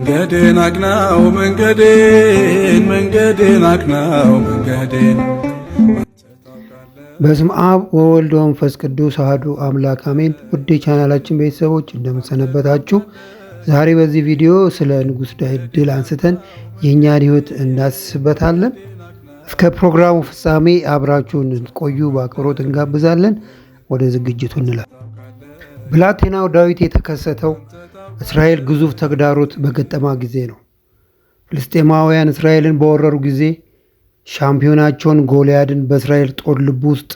መንገዴን አቅናው መንገዴን አቅናው መንገዴን። በስመ አብ ወወልድ ወመንፈስ ቅዱስ አሐዱ አምላክ አሜን። ውድ የቻናላችን ቤተሰቦች እንደምሰነበታችሁ። ዛሬ በዚህ ቪዲዮ ስለ ንጉሥ ዳዊት ድል አንስተን የእኛን ሕይወት እናስበታለን። እስከ ፕሮግራሙ ፍጻሜ አብራችሁን እንድትቆዩ በአክብሮት እንጋብዛለን። ወደ ዝግጅቱ እንላለን። ብላቴናው ዳዊት የተከሰተው እስራኤል ግዙፍ ተግዳሮት በገጠማ ጊዜ ነው። ፍልስጤማውያን እስራኤልን በወረሩ ጊዜ ሻምፒዮናቸውን ጎልያድን በእስራኤል ጦር ልብ ውስጥ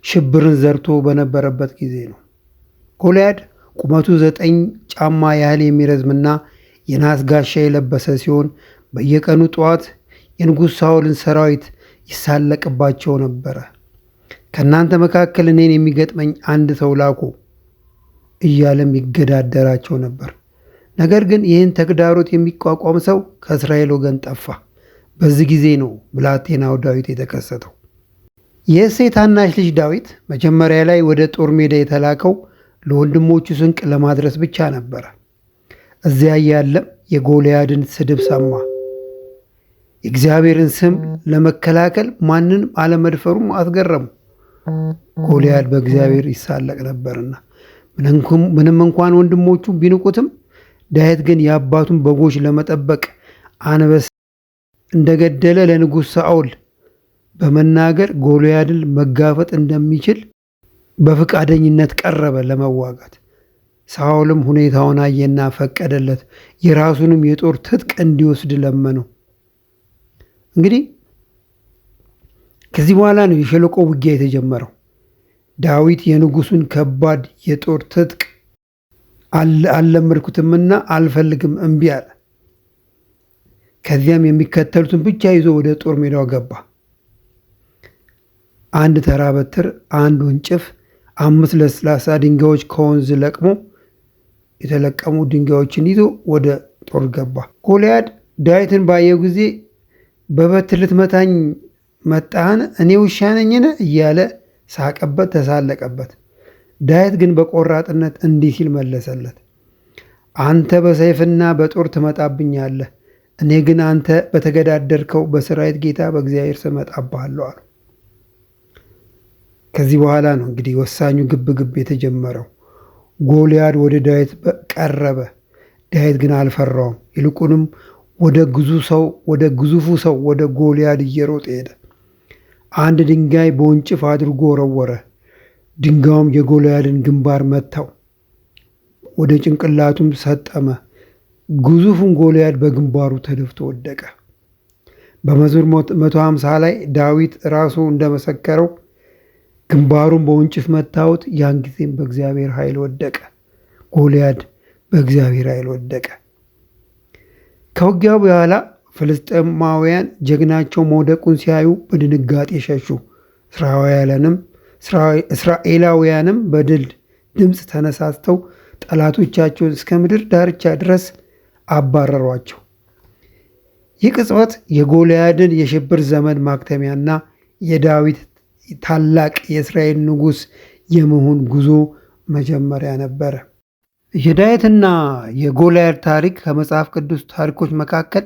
ሽብርን ዘርቶ በነበረበት ጊዜ ነው። ጎልያድ ቁመቱ 9 ጫማ ያህል የሚረዝምና የናስ ጋሻ የለበሰ ሲሆን በየቀኑ ጠዋት የንጉሥ ሳኦልን ሰራዊት ይሳለቅባቸው ነበረ። ከእናንተ መካከል እኔን የሚገጥመኝ አንድ ሰው ላኩ እያለም ይገዳደራቸው ነበር። ነገር ግን ይህን ተግዳሮት የሚቋቋም ሰው ከእስራኤል ወገን ጠፋ። በዚህ ጊዜ ነው ብላቴናው ዳዊት የተከሰተው። የእሴይ ታናሽ ልጅ ዳዊት መጀመሪያ ላይ ወደ ጦር ሜዳ የተላከው ለወንድሞቹ ስንቅ ለማድረስ ብቻ ነበረ። እዚያ ያለም የጎልያድን ስድብ ሰማ። የእግዚአብሔርን ስም ለመከላከል ማንንም አለመድፈሩም አስገረሙ። ጎልያድ በእግዚአብሔር ይሳለቅ ነበርና ምንም እንኳን ወንድሞቹ ቢንቁትም ዳዊት ግን የአባቱን በጎች ለመጠበቅ አንበሳ እንደገደለ ለንጉሥ ሳኦል በመናገር ጎልያድን መጋፈጥ እንደሚችል በፈቃደኝነት ቀረበ ለመዋጋት። ሳኦልም ሁኔታውን አየና ፈቀደለት። የራሱንም የጦር ትጥቅ እንዲወስድ ለመነው። እንግዲህ ከዚህ በኋላ ነው የሸለቆ ውጊያ የተጀመረው። ዳዊት የንጉሱን ከባድ የጦር ትጥቅ አልለመድኩትምና አልፈልግም እምቢ አለ። ከዚያም የሚከተሉትን ብቻ ይዞ ወደ ጦር ሜዳው ገባ። አንድ ተራ በትር፣ አንድ ወንጭፍ፣ 5 ለስላሳ ድንጋዮች ከወንዝ ለቅሞ የተለቀሙ ድንጋዮችን ይዞ ወደ ጦር ገባ። ጎልያድ ዳዊትን ባየው ጊዜ በበትር ልትመታኝ መጣህን? እኔ ውሻ ነኝን? እያለ ሳቀበት፣ ተሳለቀበት። ዳዊት ግን በቆራጥነት እንዲህ ሲል መለሰለት፣ አንተ በሰይፍና በጦር ትመጣብኛለህ፣ እኔ ግን አንተ በተገዳደርከው በሰራዊት ጌታ በእግዚአብሔር ስም እመጣብሃለሁ አለው። ከዚህ በኋላ ነው እንግዲህ ወሳኙ ግብግብ የተጀመረው። ጎልያድ ወደ ዳዊት ቀረበ። ዳዊት ግን አልፈራውም። ይልቁንም ወደ ግዙፉ ሰው ወደ ጎልያድ እየሮጠ ሄደ። አንድ ድንጋይ በወንጭፍ አድርጎ ወረወረ። ድንጋዩም የጎልያድን ግንባር መታው፣ ወደ ጭንቅላቱም ሰጠመ። ግዙፉን ጎልያድ በግንባሩ ተደፍቶ ወደቀ። በመዝሙር 150 ላይ ዳዊት ራሱ እንደመሰከረው ግንባሩን በወንጭፍ መታወት፣ ያን ጊዜም በእግዚአብሔር ኃይል ወደቀ። ጎልያድ በእግዚአብሔር ኃይል ወደቀ። ከውጊያው በኋላ ፍልስጤማውያን ጀግናቸው መውደቁን ሲያዩ በድንጋጤ ሸሹ። እስራኤላውያንም በድል ድምፅ ተነሳስተው ጠላቶቻቸውን እስከ ምድር ዳርቻ ድረስ አባረሯቸው። ይህ ቅጽበት የጎልያድን የሽብር ዘመን ማክተሚያና የዳዊት ታላቅ የእስራኤል ንጉሥ የመሆን ጉዞ መጀመሪያ ነበረ። የዳዊትና የጎልያድ ታሪክ ከመጽሐፍ ቅዱስ ታሪኮች መካከል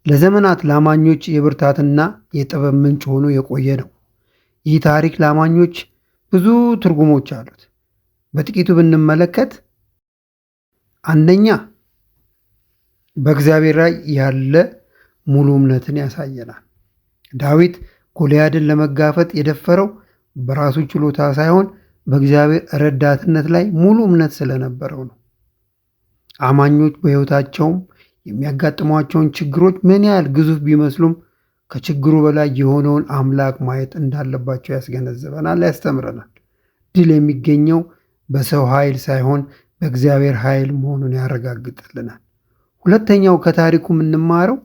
ለዘመናት ለአማኞች የብርታትና የጥበብ ምንጭ ሆኖ የቆየ ነው። ይህ ታሪክ ለአማኞች ብዙ ትርጉሞች አሉት። በጥቂቱ ብንመለከት፣ አንደኛ በእግዚአብሔር ላይ ያለ ሙሉ እምነትን ያሳየናል። ዳዊት ጎልያድን ለመጋፈጥ የደፈረው በራሱ ችሎታ ሳይሆን በእግዚአብሔር ረዳትነት ላይ ሙሉ እምነት ስለነበረው ነው። አማኞች በሕይወታቸውም የሚያጋጥሟቸውን ችግሮች ምን ያህል ግዙፍ ቢመስሉም ከችግሩ በላይ የሆነውን አምላክ ማየት እንዳለባቸው ያስገነዝበናል፣ ያስተምረናል። ድል የሚገኘው በሰው ኃይል ሳይሆን በእግዚአብሔር ኃይል መሆኑን ያረጋግጥልናል። ሁለተኛው ከታሪኩ የምንማረው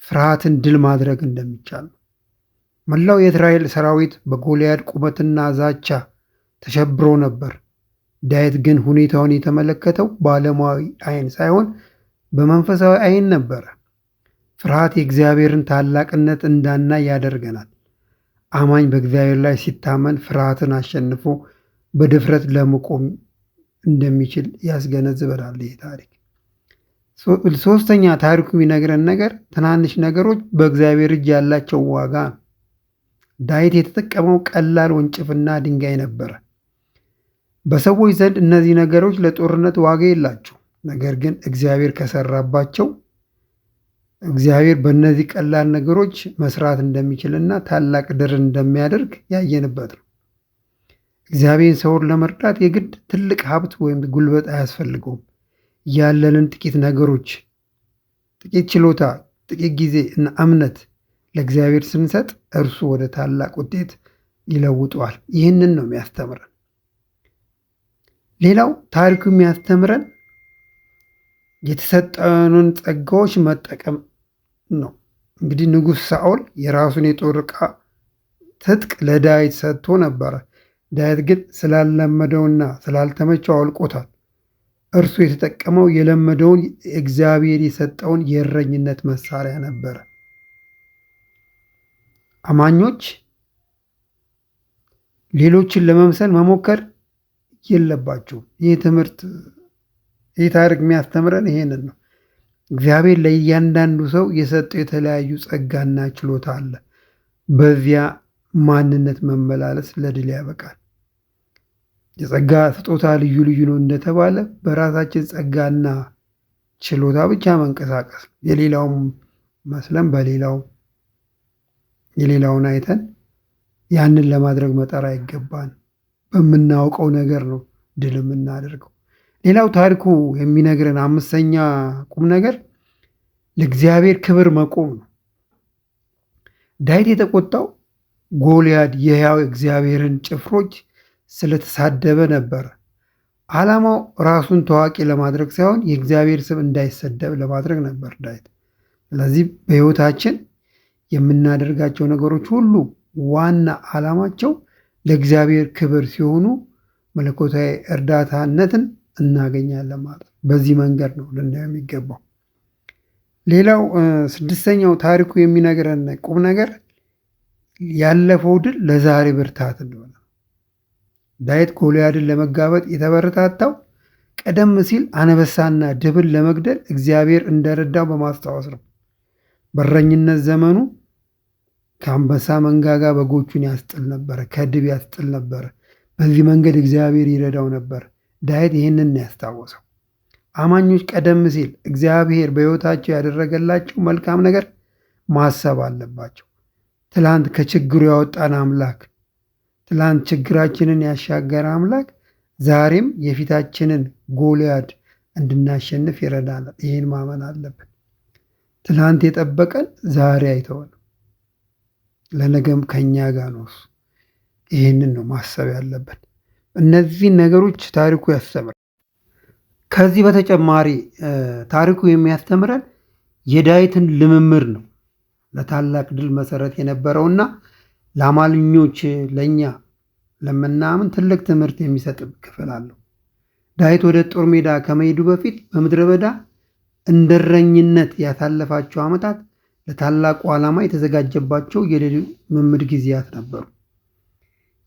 ፍርሃትን ድል ማድረግ እንደሚቻል ነው። መላው የእስራኤል ሰራዊት በጎልያድ ቁመትና ዛቻ ተሸብሮ ነበር። ዳዊት ግን ሁኔታውን የተመለከተው በዓለማዊ ዓይን ሳይሆን በመንፈሳዊ ዓይን ነበረ። ፍርሃት የእግዚአብሔርን ታላቅነት እንዳናይ ያደርገናል። አማኝ በእግዚአብሔር ላይ ሲታመን ፍርሃትን አሸንፎ በድፍረት ለመቆም እንደሚችል ያስገነዝበናል ይህ ታሪክ። ሶስተኛ ታሪኩ የሚነግረን ነገር ትናንሽ ነገሮች በእግዚአብሔር እጅ ያላቸው ዋጋ ነው። ዳዊት የተጠቀመው ቀላል ወንጭፍና ድንጋይ ነበረ። በሰዎች ዘንድ እነዚህ ነገሮች ለጦርነት ዋጋ የላቸው። ነገር ግን እግዚአብሔር ከሰራባቸው እግዚአብሔር በእነዚህ ቀላል ነገሮች መስራት እንደሚችልና ታላቅ ድር እንደሚያደርግ ያየንበት ነው። እግዚአብሔር ሰውን ለመርዳት የግድ ትልቅ ሀብት ወይም ጉልበት አያስፈልገውም። ያለንን ጥቂት ነገሮች፣ ጥቂት ችሎታ፣ ጥቂት ጊዜ እና እምነት ለእግዚአብሔር ስንሰጥ እርሱ ወደ ታላቅ ውጤት ይለውጠዋል። ይህንን ነው የሚያስተምረን። ሌላው ታሪኩ የሚያስተምረን የተሰጠንን ጸጋዎች መጠቀም ነው። እንግዲህ ንጉሥ ሳኦል የራሱን የጦር ዕቃ ትጥቅ ለዳዊት ሰጥቶ ነበረ። ዳዊት ግን ስላልለመደውና ስላልተመቸው አውልቆታል። እርሱ የተጠቀመው የለመደውን እግዚአብሔር የሰጠውን የእረኝነት መሳሪያ ነበረ። አማኞች ሌሎችን ለመምሰል መሞከር የለባቸውም። ይህ ታሪክ የሚያስተምረን ይሄንን ነው። እግዚአብሔር ለእያንዳንዱ ሰው የሰጠው የተለያዩ ጸጋና ችሎታ አለ። በዚያ ማንነት መመላለስ ለድል ያበቃል። የጸጋ ስጦታ ልዩ ልዩ ነው እንደተባለ በራሳችን ጸጋና ችሎታ ብቻ መንቀሳቀስ፣ የሌላውን መስለን የሌላውን አይተን ያንን ለማድረግ መጣር አይገባን። በምናውቀው ነገር ነው ድል የምናደርገው። ሌላው ታሪኩ የሚነግረን አምስተኛ ቁም ነገር ለእግዚአብሔር ክብር መቆም ነው። ዳዊት የተቆጣው ጎልያድ የሕያው እግዚአብሔርን ጭፍሮች ስለተሳደበ ነበረ። ዓላማው ራሱን ታዋቂ ለማድረግ ሳይሆን የእግዚአብሔር ስም እንዳይሰደብ ለማድረግ ነበር ዳዊት። ስለዚህ በሕይወታችን የምናደርጋቸው ነገሮች ሁሉ ዋና ዓላማቸው ለእግዚአብሔር ክብር ሲሆኑ መለኮታዊ እርዳታነትን እናገኛለን ማለት ነው። በዚህ መንገድ ነው ልናየው የሚገባው። ሌላው ስድስተኛው ታሪኩ የሚነግረን ቁም ነገር ያለፈው ድል ለዛሬ ብርታት እንደሆነ። ዳዊት ጎልያድን ለመጋፈጥ የተበረታታው ቀደም ሲል አንበሳና ድብን ለመግደል እግዚአብሔር እንደረዳው በማስታወስ ነው። በእረኝነት ዘመኑ ከአንበሳ መንጋጋ በጎቹን ያስጥል ነበረ፣ ከድብ ያስጥል ነበረ። በዚህ መንገድ እግዚአብሔር ይረዳው ነበር። ዳዊት ይህንን ያስታወሰው። አማኞች ቀደም ሲል እግዚአብሔር በሕይወታቸው ያደረገላቸው መልካም ነገር ማሰብ አለባቸው። ትላንት ከችግሩ ያወጣን አምላክ፣ ትላንት ችግራችንን ያሻገረ አምላክ ዛሬም የፊታችንን ጎልያድ እንድናሸንፍ ይረዳናል። ይህን ማመን አለብን። ትላንት የጠበቀን ዛሬ አይተወን፣ ለነገም ከኛ ጋር ነው። ይህንን ነው ማሰብ ያለብን። እነዚህን ነገሮች ታሪኩ ያስተምራል። ከዚህ በተጨማሪ ታሪኩ የሚያስተምረን የዳዊትን ልምምድ ነው። ለታላቅ ድል መሰረት የነበረውና ለአማኞች ለእኛ ለምናምን ትልቅ ትምህርት የሚሰጥ ክፍል አለው። ዳዊት ወደ ጦር ሜዳ ከመሄዱ በፊት በምድረ በዳ እንደ እረኝነት ያሳለፋቸው ዓመታት ለታላቁ ዓላማ የተዘጋጀባቸው የልምምድ ጊዜያት ነበሩ።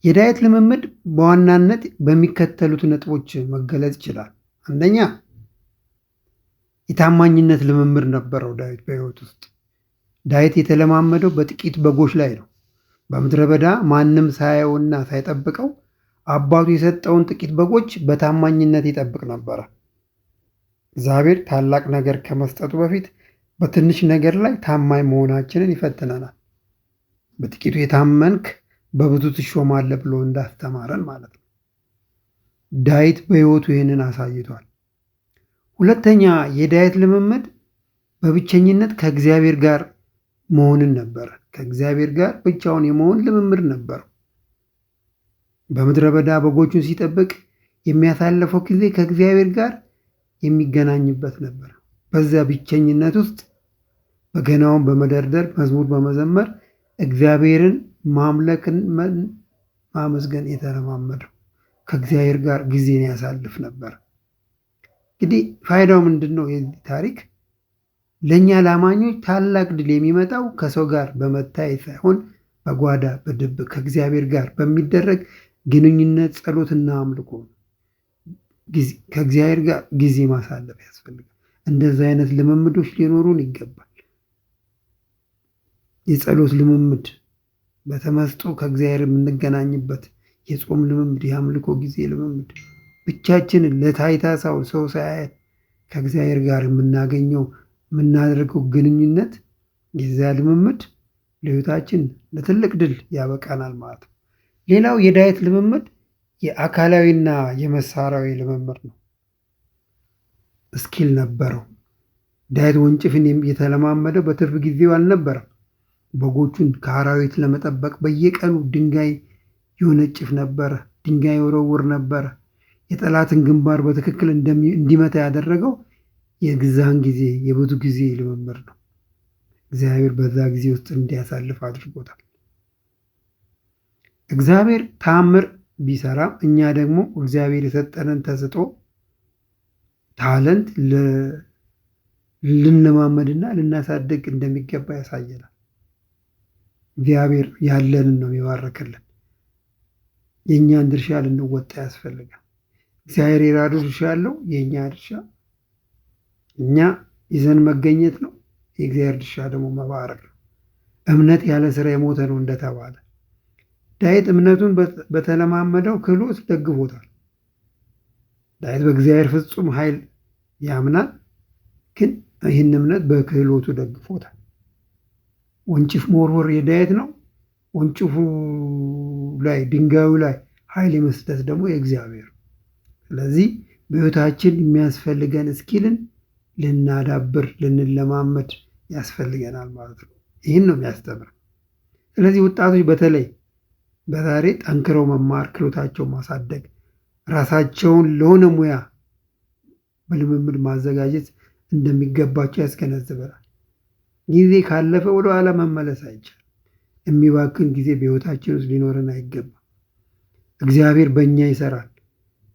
የዳዊት ልምምድ በዋናነት በሚከተሉት ነጥቦች መገለጽ ይችላል። አንደኛ፣ የታማኝነት ልምምድ ነበረው ዳዊት በሕይወት ውስጥ። ዳዊት የተለማመደው በጥቂት በጎች ላይ ነው። በምድረ በዳ ማንም ሳያየውና ሳይጠብቀው አባቱ የሰጠውን ጥቂት በጎች በታማኝነት ይጠብቅ ነበረ። እግዚአብሔር ታላቅ ነገር ከመስጠቱ በፊት በትንሽ ነገር ላይ ታማኝ መሆናችንን ይፈትነናል። በጥቂቱ የታመንክ በብዙ ትሾማለህ ብሎ እንዳስተማረን ማለት ነው። ዳዊት በሕይወቱ ይህንን አሳይቷል። ሁለተኛ፣ የዳዊት ልምምድ በብቸኝነት ከእግዚአብሔር ጋር መሆንን ነበረ። ከእግዚአብሔር ጋር ብቻውን የመሆን ልምምድ ነበረው። በምድረ በዳ በጎቹን ሲጠብቅ የሚያሳልፈው ጊዜ ከእግዚአብሔር ጋር የሚገናኝበት ነበር። በዚያ ብቸኝነት ውስጥ በገናውን በመደርደር መዝሙር በመዘመር እግዚአብሔርን ማምለክን ማመስገን የተለማመደው ከእግዚአብሔር ጋር ጊዜን ያሳልፍ ነበር። እንግዲህ ፋይዳው ምንድን ነው? የዚህ ታሪክ ለእኛ ላማኞች ታላቅ ድል የሚመጣው ከሰው ጋር በመታየት ሳይሆን በጓዳ በድብቅ ከእግዚአብሔር ጋር በሚደረግ ግንኙነት፣ ጸሎትና አምልኮ ነው። ከእግዚአብሔር ጋር ጊዜ ማሳለፍ ያስፈልጋል። እንደዚህ አይነት ልምምዶች ሊኖሩን ይገባል። የጸሎት ልምምድ፣ በተመስጦ ከእግዚአብሔር የምንገናኝበት የጾም ልምምድ፣ የአምልኮ ጊዜ ልምምድ፣ ብቻችንን ለታይታ ሰው ሳያየን ከእግዚአብሔር ጋር የምናደርገው ግንኙነት፣ የዚያ ልምምድ ለሕይወታችን ለትልቅ ድል ያበቃናል ማለት ነው። ሌላው የዳየት ልምምድ የአካላዊና የመሳሪያዊ ልምምድ ነው። ስኪል ነበረው። ዳዊት ወንጭፍን የተለማመደው በትርፍ ጊዜው አልነበረም። በጎቹን ከአራዊት ለመጠበቅ በየቀኑ ድንጋይ ይወነጭፍ ነበረ፣ ድንጋይ ይወረውር ነበረ። የጠላትን ግንባር በትክክል እንዲመታ ያደረገው የግዛን ጊዜ የብዙ ጊዜ ልምምድ ነው። እግዚአብሔር በዛ ጊዜ ውስጥ እንዲያሳልፍ አድርጎታል። እግዚአብሔር ተአምር ቢሰራም እኛ ደግሞ እግዚአብሔር የሰጠንን ተሰጥኦ ታለንት ልንለማመድና ልናሳድግ እንደሚገባ ያሳየናል። እግዚአብሔር ያለንን ነው የሚባረክልን። የእኛን ድርሻ ልንወጣ ያስፈልጋል። እግዚአብሔር የራሱ ድርሻ ያለው፣ የእኛ ድርሻ እኛ ይዘን መገኘት ነው። የእግዚአብሔር ድርሻ ደግሞ መባረክ ነው። እምነት ያለ ስራ የሞተ ነው እንደተባለ ዳዊት እምነቱን በተለማመደው ክህሎት ደግፎታል። ዳዊት በእግዚአብሔር ፍጹም ኃይል ያምናል፣ ግን ይህን እምነት በክህሎቱ ደግፎታል። ወንጭፍ መወርወር የዳዊት ነው። ወንጭፉ ላይ ድንጋዩ ላይ ኃይል የመስጠት ደግሞ የእግዚአብሔር። ስለዚህ በሕይወታችን የሚያስፈልገን እስኪልን ልናዳብር ልንለማመድ ያስፈልገናል ማለት ነው። ይህን ነው የሚያስተምር። ስለዚህ ወጣቶች በተለይ በዛሬ ጠንክረው መማር፣ ክህሎታቸውን ማሳደግ፣ ራሳቸውን ለሆነ ሙያ በልምምድ ማዘጋጀት እንደሚገባቸው ያስገነዝበናል። ጊዜ ካለፈ ወደ ኋላ መመለስ አይቻልም። የሚባክን ጊዜ በሕይወታችን ውስጥ ሊኖረን አይገባም። እግዚአብሔር በእኛ ይሰራል።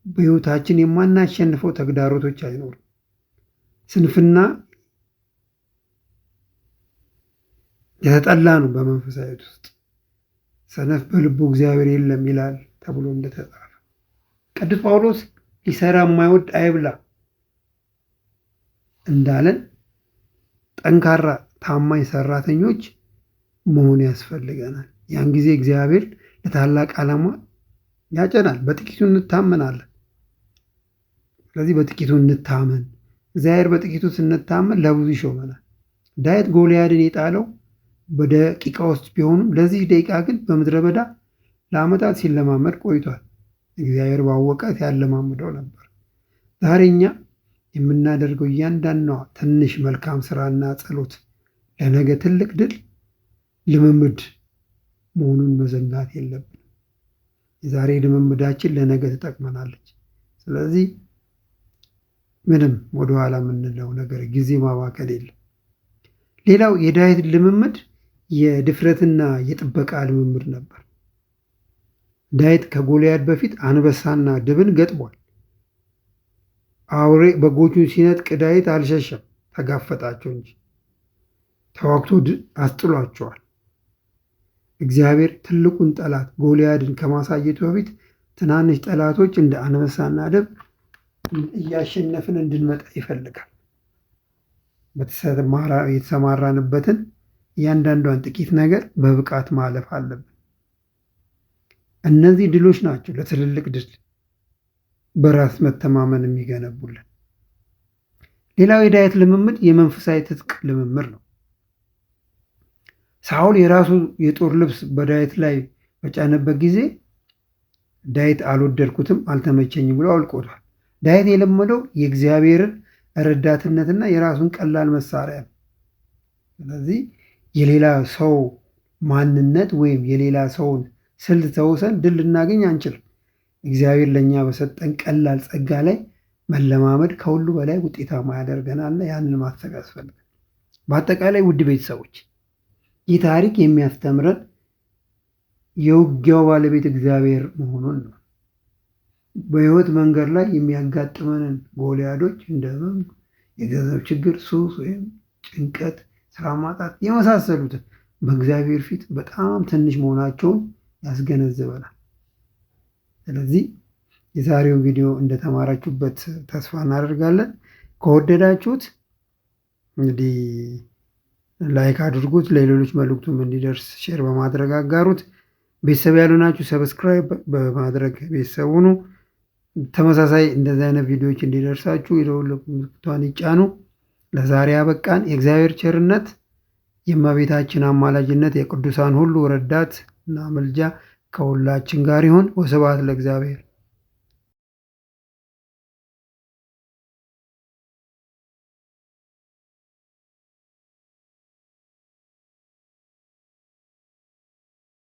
በሕይወታችን የማናሸንፈው ተግዳሮቶች አይኖሩም። ስንፍና የተጠላ ነው በመንፈሳዊ ውስጥ። ሰነፍ በልቡ እግዚአብሔር የለም ይላል ተብሎ እንደተጻፈ፣ ቅዱስ ጳውሎስ ሊሰራ የማይወድ አይብላ እንዳለን ጠንካራ ታማኝ ሰራተኞች መሆን ያስፈልገናል። ያን ጊዜ እግዚአብሔር ለታላቅ ዓላማ ያጨናል። በጥቂቱ እንታመናለን። ስለዚህ በጥቂቱ እንታመን። እግዚአብሔር በጥቂቱ ስንታመን ለብዙ ይሾመናል። ዳዊት ጎልያድን የጣለው በደቂቃ ውስጥ ቢሆኑም ለዚህ ደቂቃ ግን በምድረ በዳ ለዓመታት ሲለማመድ ቆይቷል። እግዚአብሔር ባወቀት ያለማምደው ነበር። ዛሬ እኛ የምናደርገው እያንዳንዷ ትንሽ መልካም ስራና ጸሎት ለነገ ትልቅ ድል ልምምድ መሆኑን መዘንጋት የለብንም። የዛሬ ልምምዳችን ለነገ ትጠቅመናለች። ስለዚህ ምንም ወደኋላ የምንለው ነገር ጊዜ ማባከል የለም። ሌላው የዳዊት ልምምድ የድፍረትና የጥበቃ ልምምድ ነበር። ዳዊት ከጎልያድ በፊት አንበሳና ድብን ገጥሟል። አውሬ በጎቹን ሲነጥቅ ዳዊት አልሸሸም፣ ተጋፈጣቸው እንጂ ተዋግቶ አስጥሏቸዋል። እግዚአብሔር ትልቁን ጠላት ጎልያድን ከማሳየቱ በፊት ትናንሽ ጠላቶች እንደ አንበሳና ድብ እያሸነፍን እንድንመጣ ይፈልጋል። የተሰማራንበትን እያንዳንዷን ጥቂት ነገር በብቃት ማለፍ አለብን። እነዚህ ድሎች ናቸው ለትልልቅ ድል በራስ መተማመን የሚገነቡልን። ሌላው የዳዊት ልምምድ የመንፈሳዊ ትጥቅ ልምምድ ነው። ሳኦል የራሱ የጦር ልብስ በዳዊት ላይ በጫነበት ጊዜ ዳዊት አልወደድኩትም፣ አልተመቸኝም ብሎ አውልቆታል። ዳዊት የለመደው የእግዚአብሔርን ረዳትነትና የራሱን ቀላል መሳሪያ ነው። ስለዚህ የሌላ ሰው ማንነት ወይም የሌላ ሰውን ስልት ተውሰን ድል ልናገኝ አንችልም። እግዚአብሔር ለእኛ በሰጠን ቀላል ጸጋ ላይ መለማመድ ከሁሉ በላይ ውጤታማ ያደርገናል። ያንን ማሰብ ያስፈልጋል። በአጠቃላይ ውድ ቤተሰቦች ይህ ታሪክ የሚያስተምረን የውጊያው ባለቤት እግዚአብሔር መሆኑን ነው። በሕይወት መንገድ ላይ የሚያጋጥመንን ጎልያዶች እንደ ሕመም፣ የገንዘብ ችግር፣ ሱስ ወይም ጭንቀት፣ ስራ ማጣት የመሳሰሉትን በእግዚአብሔር ፊት በጣም ትንሽ መሆናቸውን ያስገነዝበናል። ስለዚህ የዛሬውን ቪዲዮ እንደተማራችሁበት ተስፋ እናደርጋለን። ከወደዳችሁት እንግዲህ ላይክ አድርጉት፣ ለሌሎች መልእክቱም እንዲደርስ ሼር በማድረግ አጋሩት። ቤተሰብ ያልሆናችሁ ሰብስክራይብ በማድረግ ቤተሰብ ሁኑ። ተመሳሳይ እንደዚህ አይነት ቪዲዮዎች እንዲደርሳችሁ የደወል ምልክቷን ይጫኑ። ለዛሬ አበቃን። የእግዚአብሔር ቸርነት፣ የእመቤታችን አማላጅነት፣ የቅዱሳን ሁሉ ረዳት እና ምልጃ ከሁላችን ጋር ይሁን። ወስብሐት ለእግዚአብሔር።